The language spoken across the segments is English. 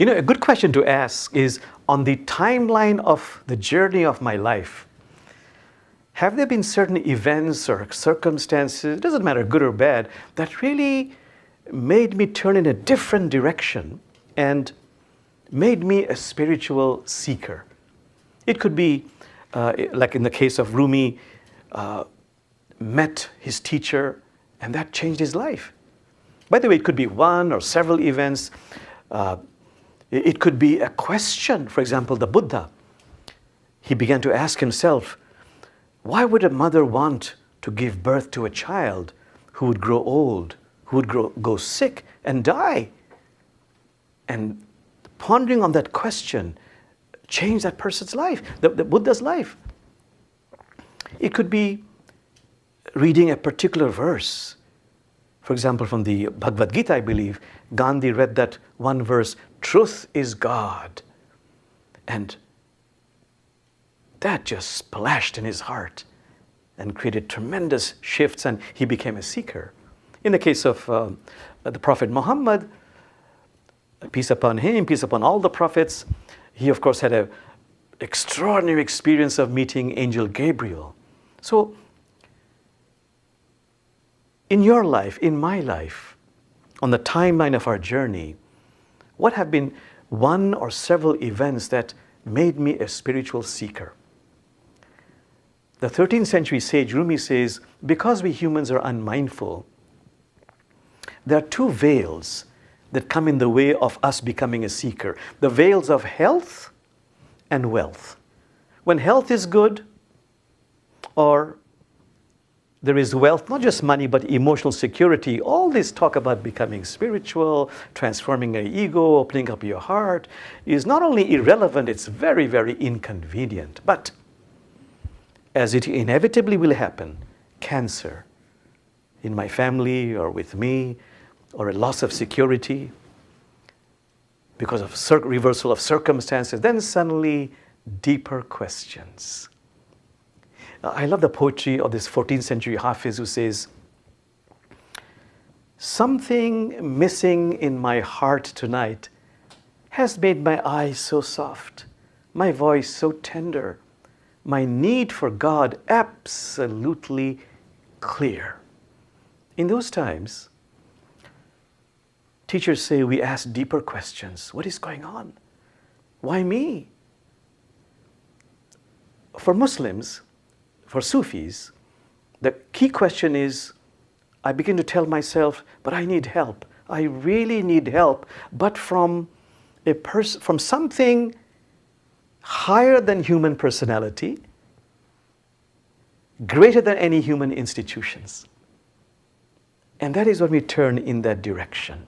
A good question to ask is, on the timeline of the journey of my life, have there been certain events or circumstances, it doesn't matter good or bad, that really made me turn in a different direction and made me a spiritual seeker? It could be, like in the case of Rumi, met his teacher and that changed his life. By the way, it could be one or several events. It could be a question. For example, the Buddha. He began to ask himself, why would a mother want to give birth to a child who would grow old, who would go sick and die? And pondering on that question changed that person's life, the Buddha's life. It could be reading a particular verse. For example, from the Bhagavad Gita, I believe, Gandhi read that one verse, truth is God. And that just splashed in his heart and created tremendous shifts, and he became a seeker. In the case of the Prophet Muhammad, peace upon him, peace upon all the prophets, he of course had an extraordinary experience of meeting Angel Gabriel. So, in your life, in my life, on the timeline of our journey, what have been one or several events that made me a spiritual seeker? The 13th century sage Rumi says, because we humans are unmindful, there are two veils that come in the way of us becoming a seeker. The veils of health and wealth. When health is good, or there is wealth, not just money, but emotional security, all this talk about becoming spiritual, transforming your ego, opening up your heart, is not only irrelevant, it's very, very inconvenient. But as it inevitably will happen, cancer in my family or with me, or a loss of security because of reversal of circumstances, then suddenly deeper questions. I love the poetry of this 14th century Hafiz who says, something missing in my heart tonight has made my eyes so soft, my voice so tender, my need for God absolutely clear. In those times, teachers say we ask deeper questions. What is going on? Why me? For Muslims, for Sufis, the key question is, I begin to tell myself, but I need help. I really need help, but from something higher than human personality, greater than any human institutions. And that is when we turn in that direction.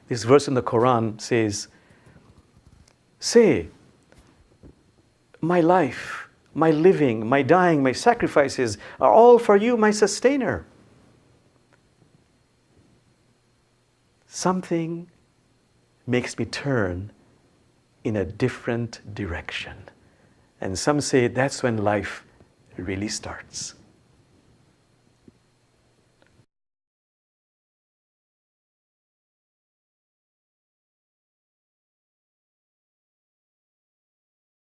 This verse in the Qur'an says, say, my life, my living, my dying, my sacrifices are all for you, my sustainer. Something makes me turn in a different direction. And some say that's when life really starts.